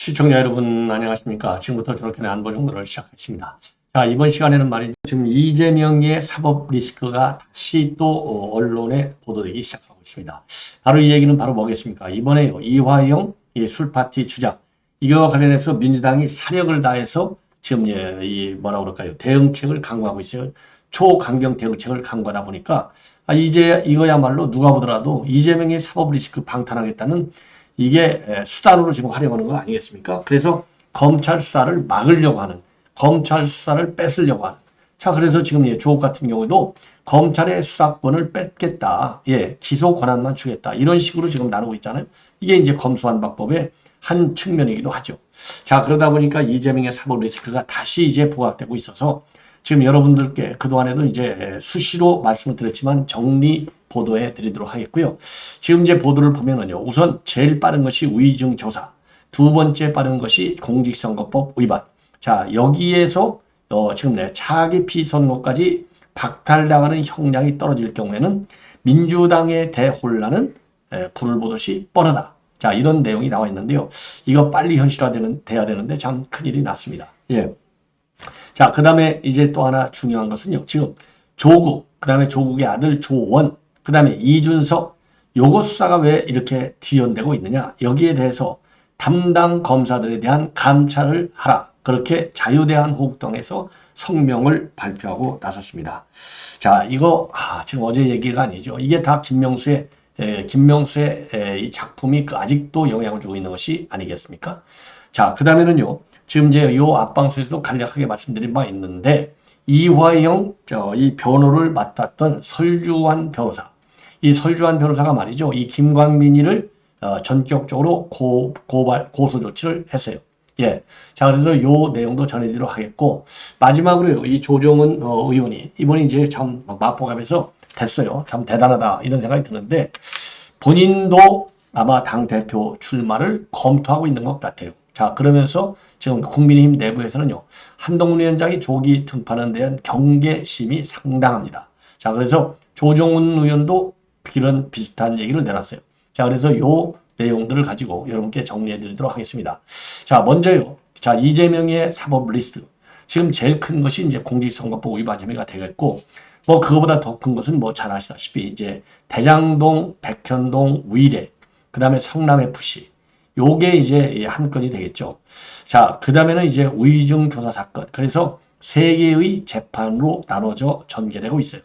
시청자 여러분 안녕하십니까. 지금부터 저렇게 안보 정도를 시작하겠습니다. 자, 이번 시간에는 말이죠. 지금 이재명의 사법 리스크가 다시 또 언론에 보도되기 시작하고 있습니다. 바로 이 얘기는 바로 뭐겠습니까? 이번에요. 이화영 술파티 주작 이거와 관련해서 민주당이 사력을 다해서 지금 이 뭐라 그럴까요? 대응책을 강구하고 있어요. 초강경 대응책을 강구하다 보니까 이제 이거야말로 누가 보더라도 이재명의 사법 리스크 방탄하겠다는 이게 수단으로 지금 활용하는 거 아니겠습니까? 그래서 검찰 수사를 막으려고 하는, 검찰 수사를 뺏으려고 하는. 자, 그래서 지금 조국 같은 경우도 검찰의 수사권을 뺏겠다. 기소 권한만 주겠다. 이런 식으로 지금 나누고 있잖아요. 이게 이제 검수완박법의 한 측면이기도 하죠. 자, 그러다 보니까 이재명의 사법 리스크가 다시 이제 부각되고 있어서 지금 여러분들께 그동안에도 이제 수시로 말씀을 드렸지만 정리 보도해 드리도록 하겠고요. 지금 이제 보도를 보면은요. 우선 제일 빠른 것이 위증 조사. 두 번째 빠른 것이 공직선거법 위반. 자, 여기에서 지금 차기 피선거까지 박탈당하는 형량이 떨어질 경우에는 민주당의 대혼란은 불을 보듯이 뻔하다. 자, 이런 내용이 나와 있는데요. 이거 빨리 돼야 되는데 참 큰일이 났습니다. 자, 그 다음에 이제 또 하나 중요한 것은요. 지금 조국, 그 다음에 조국의 아들 조원, 그 다음에 이준석, 요거 수사가 왜 이렇게 뒤연되고 있느냐. 여기에 대해서 담당 검사들에 대한 감찰을 하라. 그렇게 자유대한호국당에서 성명을 발표하고 나섰습니다. 자, 이거 지금 어제 얘기가 아니죠. 이게 다 김명수의 이 작품이 아직도 영향을 주고 있는 것이 아니겠습니까? 자, 그 다음에는요. 지금 이제 요 앞방송에서도 간략하게 말씀드린 바 있는데 이화영 이 변호를 맡았던 설주환 변호사, 이 설주환 변호사가 말이죠. 이 김광민이를 전격적으로 고소 조치를 했어요. 자, 그래서 요 내용도 전해드리도록 하겠고 마지막으로요. 이 조정은 의원이 이번에 이제 참 마포갑에서 됐어요. 참 대단하다 이런 생각이 드는데 본인도 아마 당대표 출마를 검토하고 있는 것 같아요. 자, 그러면서 지금 국민의힘 내부에서는요, 한동훈 위원장이 조기 등판에 대한 경계심이 상당합니다. 자, 그래서 조정훈 의원도 이런 비슷한 얘기를 내놨어요. 자, 그래서 요 내용들을 가지고 여러분께 정리해 드리도록 하겠습니다. 자, 먼저요. 자, 이재명의 사법 리스트. 지금 제일 큰 것이 이제 공직선거법 위반 혐의가 되겠고, 그거보다 더 큰 것은 잘 아시다시피 이제 대장동, 백현동, 위례, 그 다음에 성남FC. 요게 이제 한 건이 되겠죠. 자, 그 다음에는 이제 위증 교사 사건. 그래서 세 개의 재판으로 나눠져 전개되고 있어요.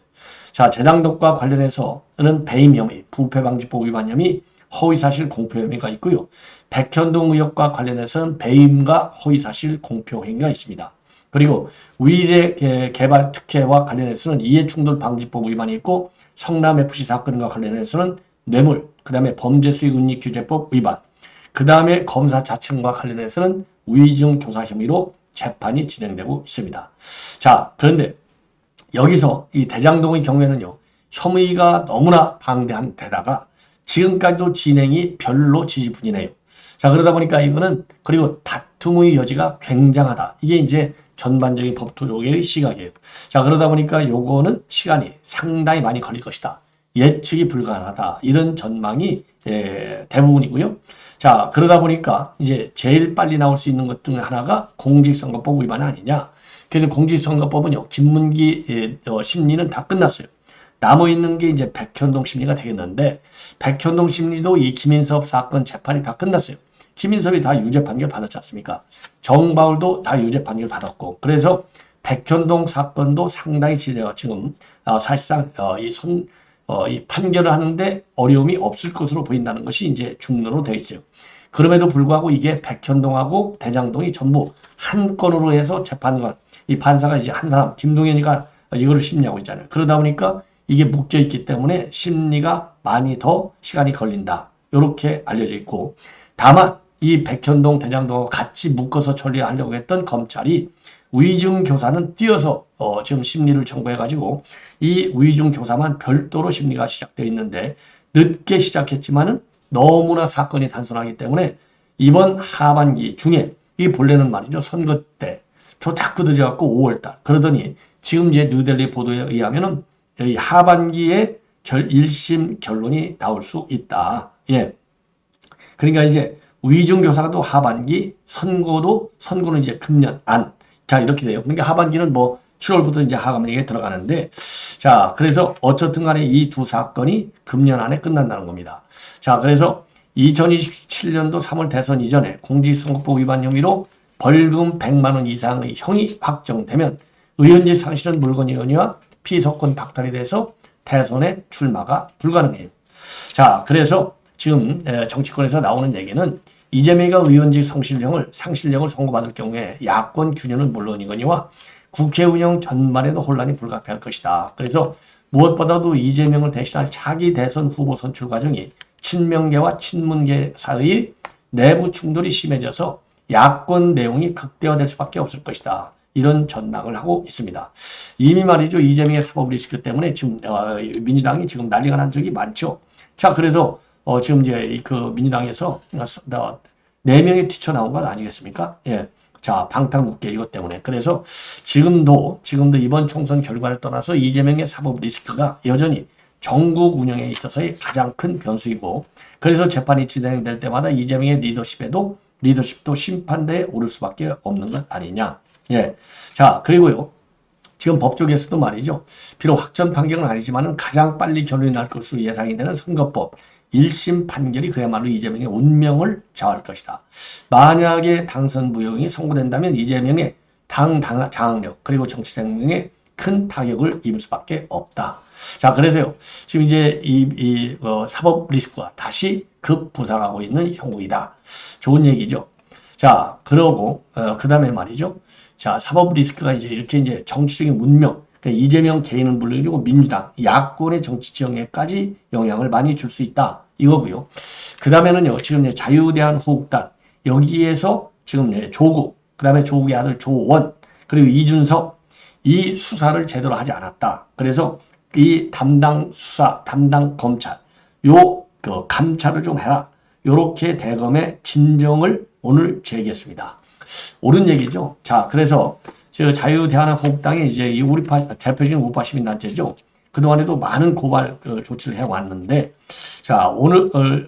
자, 대장동과 관련해서는 배임 혐의, 부패방지법 위반 혐의, 허위사실 공표 혐의가 있고요. 백현동 의혹과 관련해서는 배임과 허위사실 공표 행위가 있습니다. 그리고 위례 개발 특혜와 관련해서는 이해충돌 방지법 위반이 있고 성남FC 사건과 관련해서는 뇌물, 그 다음에 범죄수익은닉규제법 위반, 그 다음에 검사 자청과 관련해서는 위증 교사 혐의로 재판이 진행되고 있습니다. 자, 그런데 여기서 이 대장동의 경우에는요. 혐의가 너무나 방대한 데다가 지금까지도 진행이 별로 지지분이네요. 자, 그러다 보니까 이거는 그리고 다툼의 여지가 굉장하다. 이게 이제 전반적인 법조계의 시각이에요. 자, 그러다 보니까 요거는 시간이 상당히 많이 걸릴 것이다. 예측이 불가능하다. 이런 전망이 대부분이고요. 자, 그러다 보니까 이제 제일 빨리 나올 수 있는 것 중 하나가 공직선거법 위반 아니냐. 그래서 공직선거법은요, 김문기 심리는 다 끝났어요. 남아있는 게 이제 백현동 심리가 되겠는데, 백현동 심리도 이 김인섭 사건 재판이 다 끝났어요. 김인섭이 다 유죄 판결 받았지 않습니까? 정바울도 다 유죄 판결 받았고, 그래서 백현동 사건도 상당히 지금 사실상 이 판결을 하는데 어려움이 없을 것으로 보인다는 것이 이제 중론으로 되어 있어요. 그럼에도 불구하고 이게 백현동하고 대장동이 전부 한 건으로 해서 재판관, 이 판사가 이제 한 사람, 김동현이가 이거를 심리하고 있잖아요. 그러다 보니까 이게 묶여 있기 때문에 심리가 많이 더 시간이 걸린다. 이렇게 알려져 있고, 다만 이 백현동, 대장동하고 같이 묶어서 처리하려고 했던 검찰이 위증 교사는 띄어서 지금 심리를 청구해가지고 이 위증 교사만 별도로 심리가 시작되어 있는데 늦게 시작했지만은 너무나 사건이 단순하기 때문에 이번 하반기 중에 이 본래는 말이죠. 선거 때 저 자꾸 늦어갖고 5월달 그러더니 지금 이제 뉴델리 보도에 의하면은 이 하반기에 1심 결론이 나올 수 있다. 그러니까 이제 위중교사가 또 하반기, 선고는 이제 금년 안. 자, 이렇게 돼요. 그러니까 하반기는 뭐 7월부터 이제 하반기에 들어가는데, 자, 그래서 어쨌든 간에 이 두 사건이 금년 안에 끝난다는 겁니다. 자, 그래서 2027년도 3월 대선 이전에 공직선거법 위반 혐의로 벌금 100만 원 이상의 형이 확정되면 의원직 상실은 물건이거니와 피선권 박탈이 돼서 대선에 출마가 불가능해요. 자, 그래서 지금 정치권에서 나오는 얘기는 이재명이가 의원직 상실령을 선고받을 경우에 야권 균열은 물론이거니와 국회 운영 전반에도 혼란이 불가피할 것이다. 그래서 무엇보다도 이재명을 대신할 차기 대선 후보 선출 과정이 친명계와 친문계 사이의 내부 충돌이 심해져서 야권 내용이 극대화될 수밖에 없을 것이다. 이런 전망을 하고 있습니다. 이미 말이죠. 이재명의 사법 리스크 때문에 지금 민주당이 지금 난리가 난 적이 많죠. 자, 그래서 지금 이제 그 민주당에서 4명이 뛰쳐나온 건 아니겠습니까? 예. 자, 방탄국회 이것 때문에. 그래서 지금도 이번 총선 결과를 떠나서 이재명의 사법 리스크가 여전히 전국 운영에 있어서의 가장 큰 변수이고, 그래서 재판이 진행될 때마다 이재명의 리더십도 심판대에 오를 수밖에 없는 것 아니냐. 예. 자, 그리고요. 지금 법조계에서도 말이죠. 비록 확정 판결은 아니지만은 가장 빨리 결론이 날 것으로 예상이 되는 선거법 1심 판결이 그야말로 이재명의 운명을 정할 것이다. 만약에 당선 무효형이 선고된다면 이재명의 장악력 그리고 정치 생명에 큰 타격을 입을 수밖에 없다. 자, 그래서요. 지금 이제 사법 리스크가 다시 급부상하고 있는 형국이다. 좋은 얘기죠. 자, 그러고 그 다음에 말이죠. 자, 사법 리스크가 이렇게 정치적인 문명, 그러니까 이재명 개인은 물론이고 민주당, 야권의 정치 지형에까지 영향을 많이 줄 수 있다. 이거고요. 그 다음에는요, 지금 자유대한호국당, 여기에서 지금 조국, 그 다음에 조국의 아들 조원, 그리고 이준석, 이 수사를 제대로 하지 않았다. 그래서 이 담당 검찰, 그 감찰을 좀 해라. 요렇게 대검의 진정을 오늘 제기했습니다. 옳은 얘기죠. 자, 그래서 자유대한민국당이 이제 우리 대표적인 우파 시민단체죠. 그동안에도 많은 고발 조치를 해왔는데, 자,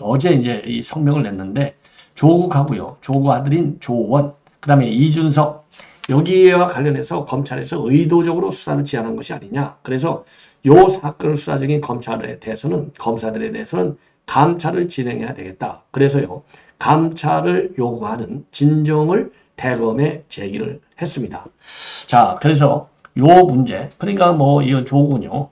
어제 이제 이 성명을 냈는데, 조국하고요, 조국 아들인 조원, 그 다음에 이준석, 여기와 관련해서 검찰에서 의도적으로 수사를 지향한 것이 아니냐. 그래서 요 사건을 수사 중인 검사들에 대해서는 감찰을 진행해야 되겠다. 그래서요, 감찰을 요구하는 진정을 대검에 제기를 했습니다. 자, 그래서 요 문제, 그러니까 뭐 이건 조국은요,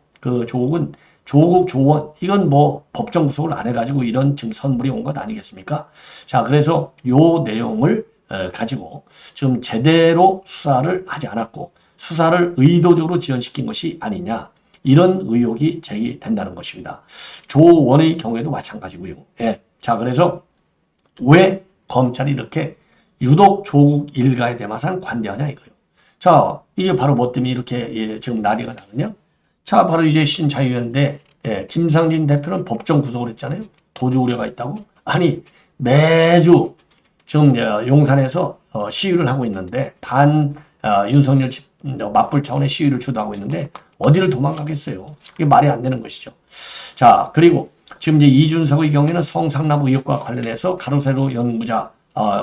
조국 조원, 이건 뭐 법정 구속을 안 해가지고 이런 지금 선물이 온 것 아니겠습니까? 자, 그래서 요 내용을 가지고 지금 제대로 수사를 하지 않았고 수사를 의도적으로 지연시킨 것이 아니냐, 이런 의혹이 제기된다는 것입니다. 조원의 경우에도 마찬가지고요. 예. 자, 그래서 왜 검찰이 이렇게 유독 조국 일가에 대해서는 관대하냐 이거예요. 자, 이게 바로 뭐 때문에 이렇게 지금 난리가 나느냐? 자, 바로 이제 신자유연대 김상진 대표는 법정 구속을 했잖아요. 도주 우려가 있다고. 아니, 매주 지금 용산에서 시위를 하고 있는데 윤석열 맞불 차원의 시위를 주도하고 있는데 어디를 도망가겠어요. 이게 말이 안 되는 것이죠. 자, 그리고 지금 이제 이준석의 경우에는 성상납 의혹과 관련해서 가로세로 연구자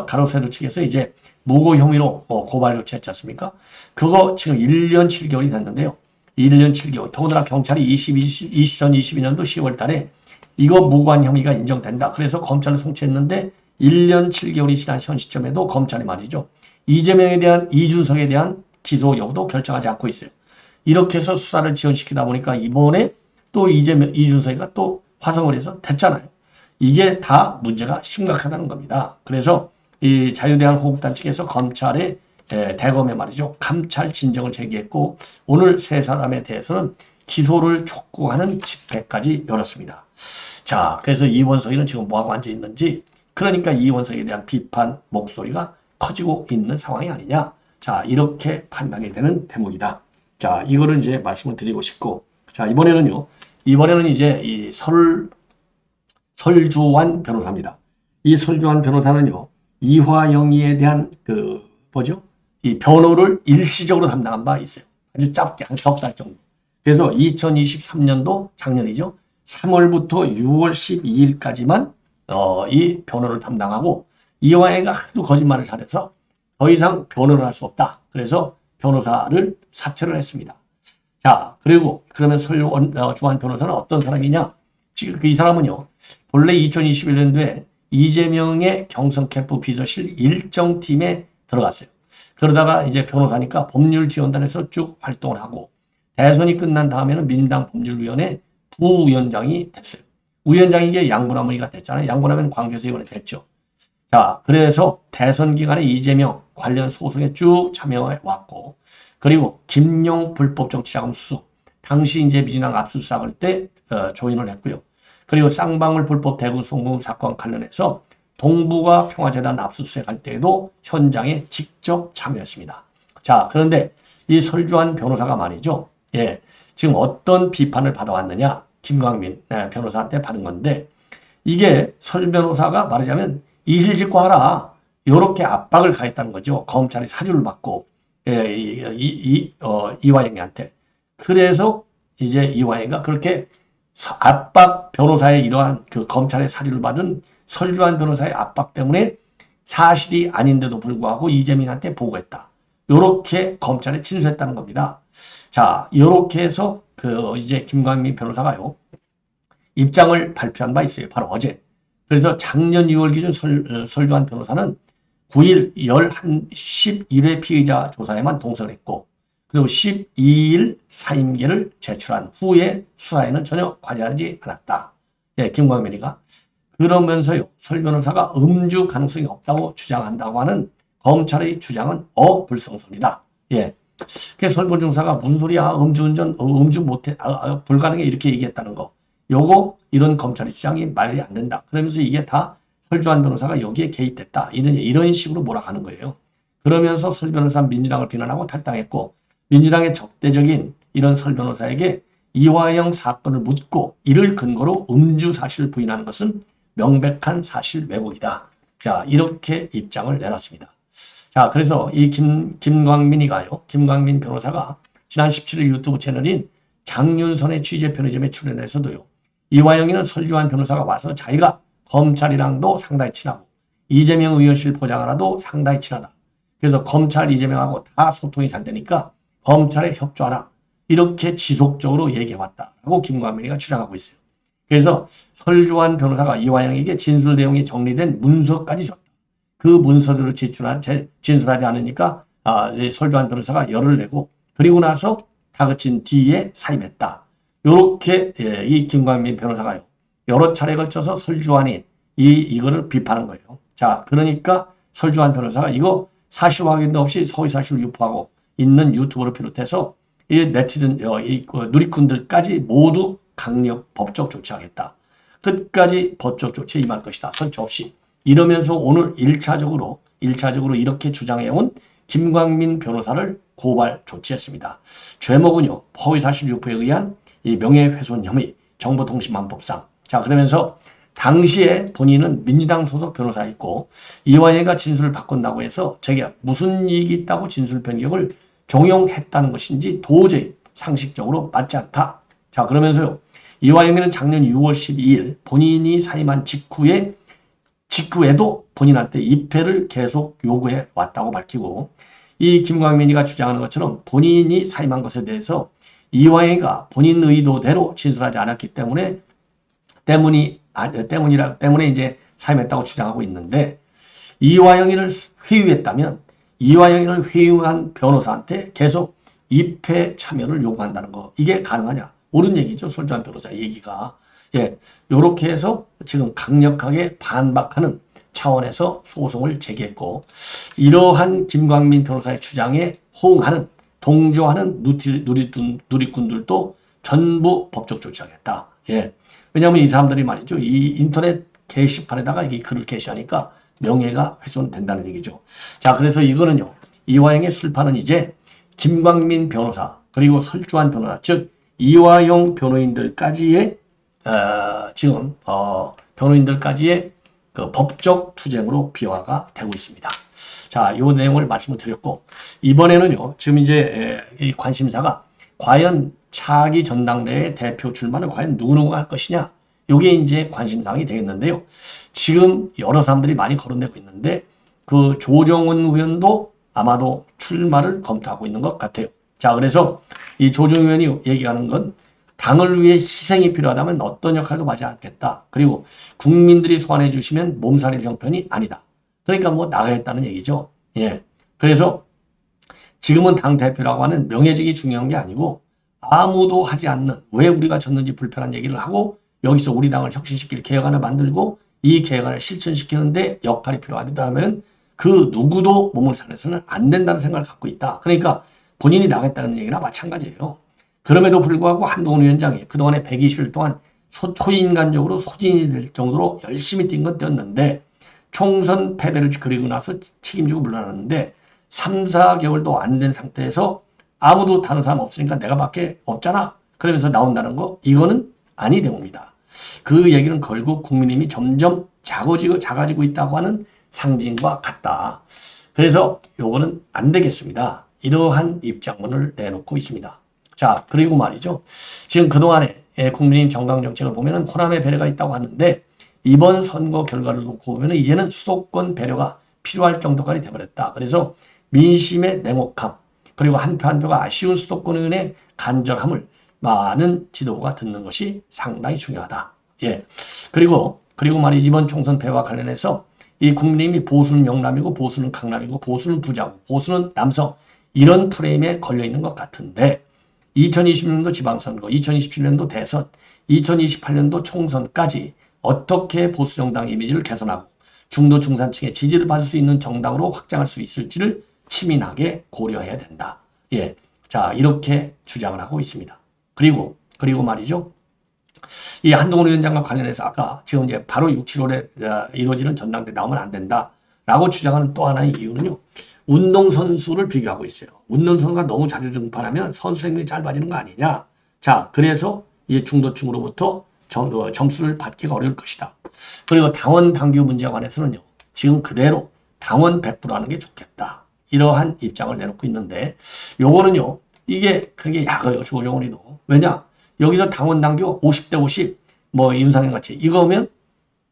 가로세로 측에서 이제 무고 혐의로 고발 조치했지 않습니까? 그거 지금 1년 7개월이 됐는데요. 1년 7개월. 더군다나 경찰이 2022년도 10월 달에 이거 무고한 혐의가 인정된다. 그래서 검찰을 송치했는데 1년 7개월이 지난 현 시점에도 검찰이 말이죠. 이준석에 대한 기소 여부도 결정하지 않고 있어요. 이렇게 해서 수사를 지연시키다 보니까 이번에 또 이준석이가 또 화성을 해서 됐잖아요. 이게 다 문제가 심각하다는 겁니다. 그래서 이 자유대한호국당 측에서 검찰의 대검에 말이죠. 감찰 진정을 제기했고 오늘 세 사람에 대해서는 기소를 촉구하는 집회까지 열었습니다. 자, 그래서 이원석이는 지금 뭐하고 앉아 있는지, 그러니까 이원석에 대한 비판 목소리가 커지고 있는 상황이 아니냐. 자, 이렇게 판단이 되는 대목이다. 자, 이거를 이제 말씀을 드리고 싶고, 자, 이번에는 이제 이 설주환 변호사입니다. 이 설주환 변호사는요, 이화영이에 대한 이 변호를 일시적으로 담당한 바 있어요. 아주 짧게 한 석 달 정도. 그래서 2023년도 작년이죠. 3월부터 6월 12일까지만 이 변호를 담당하고 이화영이가 하도 거짓말을 잘해서 더 이상 변호를 할 수 없다. 그래서 변호사를 사퇴를 했습니다. 자, 그리고 그러면 설주환 변호사는 어떤 사람이냐? 지금 이 사람은요, 본래 2021년도에 이재명의 경선 캠프 비서실 일정팀에 들어갔어요. 그러다가 이제 변호사니까 법률지원단에서 쭉 활동을 하고 대선이 끝난 다음에는 민주당 법률위원회 부위원장이 됐어요. 위원장이 이게 양분하머니가 됐잖아요. 양분하면 광주에서 이번에 됐죠. 자, 그래서 대선 기간에 이재명 관련 소송에 쭉 참여해 왔고, 그리고 김용 불법 정치자금 수수, 당시 이제 민주당 압수수색할 때 조인을 했고요. 그리고 쌍방울 불법 대구 송금 사건 관련해서 동북아 평화재단 압수수색할 때에도 현장에 직접 참여했습니다. 자, 그런데 이 설주환 변호사가 말이죠. 예, 지금 어떤 비판을 받아왔느냐? 김광민 변호사한테 받은 건데, 이게 설 변호사가 말하자면 이실직고 하라, 요렇게 압박을 가했다는 거죠. 검찰이 사주를 받고 이화영이한테. 그래서 이제 이화영이가 그렇게 압박 변호사의 이러한 그 검찰의 사주를 받은 설주환 변호사의 압박 때문에 사실이 아닌데도 불구하고 이재민한테 보고했다. 요렇게 검찰에 진술했다는 겁니다. 자, 요렇게 해서 그 이제 김광민 변호사가요, 입장을 발표한 바 있어요. 바로 어제. 그래서 작년 2월 기준 설주환 변호사는 9일 11회 피의자 조사에만 동선했고, 그리고 12일 사임계를 제출한 후에 수사에는 전혀 관여하지 않았다. 예, 김광민이가. 그러면서요, 설 변호사가 음주 가능성이 없다고 주장한다고 하는 검찰의 주장은 어불성설이다. 예. 그래서 설 변호사가 무슨 소리야? 음주운전, 음주 못해, 불가능해. 이렇게 얘기했다는 거. 요거, 이런 검찰의 주장이 말이 안 된다. 그러면서 이게 다 설주환 변호사가 여기에 개입됐다. 이런 식으로 몰아가는 거예요. 그러면서 설 변호사 민주당을 비난하고 탈당했고, 민주당의 적대적인 이런 설 변호사에게 이화영 사건을 묻고 이를 근거로 음주 사실을 부인하는 것은 명백한 사실 왜곡이다. 자, 이렇게 입장을 내놨습니다. 자, 그래서 이 김광민이가요, 김광민 변호사가 지난 17일 유튜브 채널인 장윤선의 취재 편의점에 출연해서도요, 이화영이는 설주환 변호사가 와서 자기가 검찰이랑도 상당히 친하고 이재명 의원실 보좌관과도 상당히 친하다. 그래서 검찰 이재명하고 다 소통이 잘 되니까 검찰에 협조하라. 이렇게 지속적으로 얘기해왔다라고 김광민이가 주장하고 있어요. 그래서 설주환 변호사가 이화영에게 진술 내용이 정리된 문서까지 줬다. 그 문서대로 진술하지 않으니까 설주환 변호사가 열을 내고, 그리고 나서 다그친 뒤에 사임했다. 요렇게 이 김광민 변호사가요, 여러 차례에 걸쳐서 설주환이 이거를 비판한 거예요. 자, 그러니까 설주환 변호사가 이거 사실 확인도 없이 허위사실을 유포하고 있는 유튜브를 비롯해서 이 네티즌, 누리꾼들까지 모두 강력 법적 조치하겠다. 끝까지 법적 조치에 임할 것이다. 선처 없이. 이러면서 오늘 1차적으로 이렇게 주장해온 김광민 변호사를 고발 조치했습니다. 죄목은요, 허위사실 유포에 의한 이 명예훼손 혐의, 정보통신망법상. 자, 그러면서 당시에 본인은 민주당 소속 변호사였고 이화영이가 진술을 바꾼다고 해서 자기가 무슨 이익이 있다고 진술 변경을 종용했다는 것인지 도저히 상식적으로 맞지 않다. 자, 그러면서요, 이화영이는 작년 6월 12일 본인이 사임한 직후에도 본인한테 입회를 계속 요구해 왔다고 밝히고, 이 김광민이가 주장하는 것처럼 본인이 사임한 것에 대해서 이화영이가 본인 의도대로 진술하지 않았기 때문에 이제 사임했다고 주장하고 있는데, 이화영이를 회유했다면 이화영이를 회유한 변호사한테 계속 입회 참여를 요구한다는 거, 이게 가능하냐? 옳은 얘기죠. 설주환 변호사 얘기가. 예, 요렇게 해서 지금 강력하게 반박하는 차원에서 소송을 제기했고, 이러한 김광민 변호사의 주장에 호응하는, 동조하는 누리꾼들도 전부 법적 조치하겠다. 예. 왜냐하면 이 사람들이 말이죠, 이 인터넷 게시판에다가 이 글을 게시하니까 명예가 훼손된다는 얘기죠. 자, 그래서 이거는요, 이화영의 술판은 이제 김광민 변호사, 그리고 설주환 변호사, 즉 이화영 변호인들까지의 지금 변호인들까지의 그 법적 투쟁으로 비화가 되고 있습니다. 자, 요 내용을 말씀을 드렸고, 이번에는요, 지금 이제 이 관심사가 과연 차기 전당대회 대표 출마를 과연 누구누구가 할 것이냐, 요게 이제 관심사항이 되겠는데요. 지금 여러 사람들이 많이 거론되고 있는데 그 조정은 의원도 아마도 출마를 검토하고 있는 것 같아요. 자, 그래서 이 조정은 의원이 얘기하는 건 당을 위해 희생이 필요하다면 어떤 역할도 하지 않겠다. 그리고 국민들이 소환해 주시면 몸살일 형편이 아니다. 그러니까 뭐 나가겠다는 얘기죠. 예. 그래서 지금은 당대표라고 하는 명예직이 중요한 게 아니고 아무도 하지 않는 왜 우리가 졌는지 불편한 얘기를 하고 여기서 우리 당을 혁신시킬 개혁안을 만들고 이 개혁안을 실천시키는데 역할이 필요하다면 그 누구도 몸을 살려서는 안 된다는 생각을 갖고 있다. 그러니까 본인이 나가겠다는 얘기나 마찬가지예요. 그럼에도 불구하고 한동훈 위원장이 그동안에 120일 동안 초인간적으로 소진이 될 정도로 열심히 뛴 건 뛰었는데 총선 패배를 그리고 나서 책임지고 물러났는데 3, 4개월도 안 된 상태에서 아무도 다른 사람 없으니까 내가 밖에 없잖아. 그러면서 나온다는 거 이거는 아니 되옵니다. 그 얘기는 결국 국민의힘이 점점 작아지고 있다고 하는 상징과 같다. 그래서 요거는 안 되겠습니다. 이러한 입장문을 내놓고 있습니다. 자, 그리고 말이죠. 지금 그동안에 국민의힘 정강정책을 보면은 호남의 배려가 있다고 하는데 이번 선거 결과를 놓고 보면은 이제는 수도권 배려가 필요할 정도까지 돼버렸다. 그래서 민심의 냉혹함 그리고 한 표 한 표가 아쉬운 수도권 의원의 간절함을 많은 지도부가 듣는 것이 상당히 중요하다. 예. 그리고 말이지 이번 총선 패와 관련해서 이 국민의힘이 보수는 영남이고 보수는 강남이고 보수는 부자고 보수는 남성 이런 프레임에 걸려 있는 것 같은데 2026년도 지방선거, 2027년도 대선, 2028년도 총선까지 어떻게 보수정당 이미지를 개선하고 중도 중산층의 지지를 받을 수 있는 정당으로 확장할 수 있을지를 치밀하게 고려해야 된다. 예. 자, 이렇게 주장을 하고 있습니다. 그리고 말이죠. 이 한동훈 위원장과 관련해서 아까 지금 이제 바로 6, 7월에 이루어지는 전당대 나오면 안 된다라고 주장하는 또 하나의 이유는요. 운동선수를 비교하고 있어요. 운동선수가 너무 자주 등판하면 선수 생명이 짧아지는 거 아니냐. 자, 그래서 이 중도층으로부터 점수를 받기가 어려울 것이다. 그리고 당원 당규 문제에 관해서는요. 지금 그대로 당원 100% 하는 게 좋겠다. 이러한 입장을 내놓고 있는데 요거는요. 이게 그게 약어요. 조정원이도. 왜냐? 여기서 당원 당규 50대 50, 뭐 윤상현 같이 이거면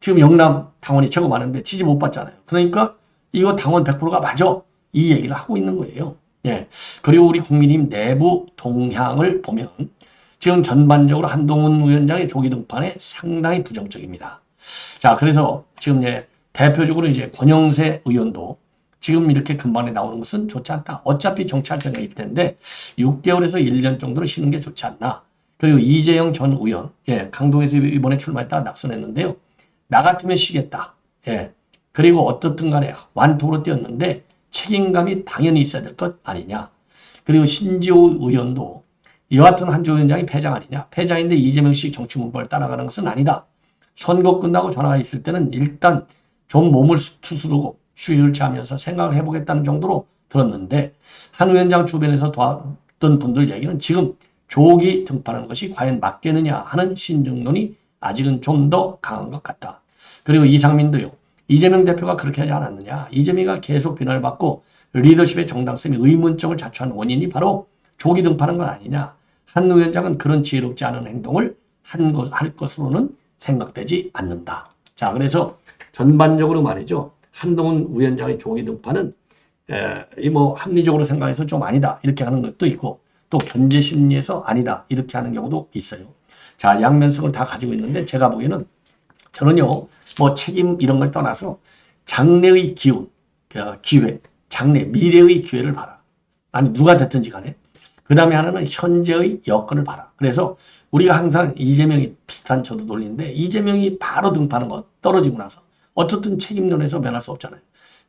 지금 영남 당원이 최고 많은데 지지 못 받잖아요. 그러니까 이거 당원 100%가 맞아. 이 얘기를 하고 있는 거예요. 예. 그리고 우리 국민의힘 내부 동향을 보면 지금 전반적으로 한동훈 위원장의 조기 등판에 상당히 부정적입니다. 자, 그래서 지금 대표적으로 이제 권영세 의원도 지금 이렇게 금방에 나오는 것은 좋지 않다. 어차피 정치할 생각이 있을 텐데 6개월에서 1년 정도는 쉬는 게 좋지 않나. 그리고 이재영 전 의원, 강동에서 이번에 출마했다가 낙선했는데요. 나 같으면 쉬겠다. 예. 그리고 어떻든 간에 완토로 뛰었는데 책임감이 당연히 있어야 될 것 아니냐. 그리고 신지호 의원도 이와 같은 한조 위원장이 패장 아니냐. 패장인데 이재명 씨 정치 문법을 따라가는 것은 아니다. 선거 끝나고 전화가 있을 때는 일단 좀 몸을 투스르고 휴식을 취하면서 생각을 해보겠다는 정도로 들었는데 한 위원장 주변에서 도왔던 분들 얘기는 지금 조기 등판하는 것이 과연 맞겠느냐 하는 신중론이 아직은 좀 더 강한 것 같다. 그리고 이상민도요. 이재명 대표가 그렇게 하지 않았느냐. 이재명이가 계속 비난을 받고 리더십의 정당성이 의문점을 자초한 원인이 바로 조기 등판한 것 아니냐. 한 위원장은 그런 지혜롭지 않은 행동을 할 것으로는 생각되지 않는다. 자, 그래서 전반적으로 말이죠. 한동훈 위원장의 조기 등판은 합리적으로 생각해서 좀 아니다. 이렇게 하는 것도 있고 또 견제 심리에서 아니다. 이렇게 하는 경우도 있어요. 자, 양면성을 다 가지고 있는데 제가 보기에는 저는요. 뭐 책임 이런 걸 떠나서 장래의 기회, 미래의 기회를 봐라. 아니 누가 됐든지 간에. 그 다음에 하나는 현재의 여건을 봐라. 그래서 우리가 항상 이재명이 비슷한 저도 논리인데 이재명이 바로 등판한 거 떨어지고 나서 어쨌든 책임론에서 면할 수 없잖아요.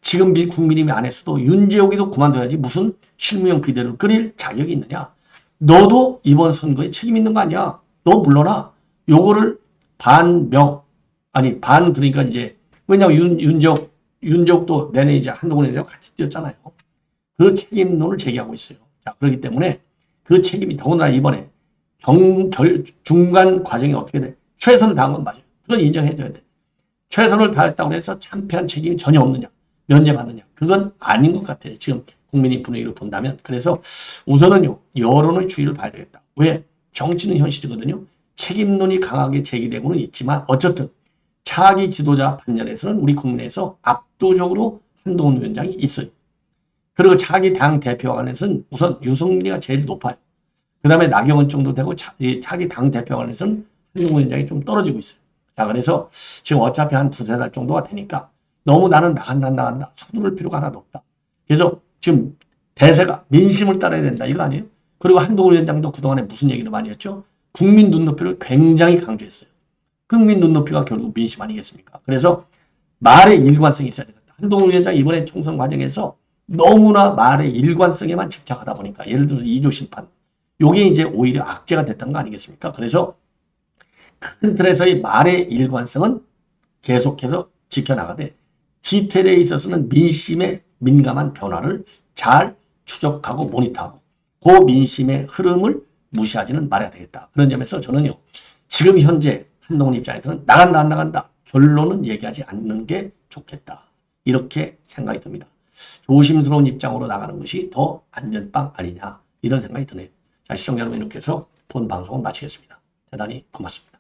지금 국민의힘 안에서도 윤재옥이도 그만둬야지 무슨 실무형 비대를 끓일 자격이 있느냐. 너도 이번 선거에 책임 있는 거 아니야. 너 물러나. 요거를 그러니까 이제 왜냐면 윤재옥도 내내 이제 한동훈 의원이랑 같이 뛰었잖아요. 그 책임론을 제기하고 있어요. 자, 그렇기 때문에 그 책임이 더군다나 이번에 중간 과정이 어떻게 돼? 최선을 다한 건 맞아요. 그건 인정해줘야 돼. 최선을 다했다고 해서 참패한 책임이 전혀 없느냐? 면제받느냐? 그건 아닌 것 같아요. 지금 국민의 분위기를 본다면. 그래서 우선은요. 여론의 주의를 봐야 되겠다. 왜? 정치는 현실이거든요. 책임론이 강하게 제기되고는 있지만 어쨌든 차기 지도자 판단에서는 우리 국민에서 압도적으로 한동훈 위원장이 있어요. 그리고 차기 당 대표 안에서는 우선 유승민이가 제일 높아요. 그 다음에 나경원 정도 되고 차기 당 대표 안에서는 한동훈 위원장이 좀 떨어지고 있어요. 자, 그래서 지금 어차피 한 두세 달 정도가 되니까 너무 나는 나간다. 서두를 필요가 하나도 없다. 그래서 지금 대세가 민심을 따라야 된다. 이거 아니에요? 그리고 한동훈 위원장도 그동안에 무슨 얘기를 많이 했죠? 국민 눈높이를 굉장히 강조했어요. 국민 눈높이가 결국 민심 아니겠습니까? 그래서 말의 일관성이 있어야 된다. 한동훈 위원장 이번에 총선 과정에서 너무나 말의 일관성에만 집착하다 보니까 예를 들어서 2조 심판 요게 이제 오히려 악재가 됐던 거 아니겠습니까? 그래서 큰 틀에서의 말의 일관성은 계속해서 지켜나가되 디테일에 있어서는 민심의 민감한 변화를 잘 추적하고 모니터하고 그 민심의 흐름을 무시하지는 말아야 되겠다. 그런 점에서 저는요. 지금 현재 한동훈 입장에서는 나간다 안 나간다 결론은 얘기하지 않는 게 좋겠다. 이렇게 생각이 듭니다. 조심스러운 입장으로 나가는 것이 더 안전빵 아니냐 이런 생각이 드네요. 자, 시청자 여러분 이렇게 해서 본 방송을 마치겠습니다. 대단히 고맙습니다.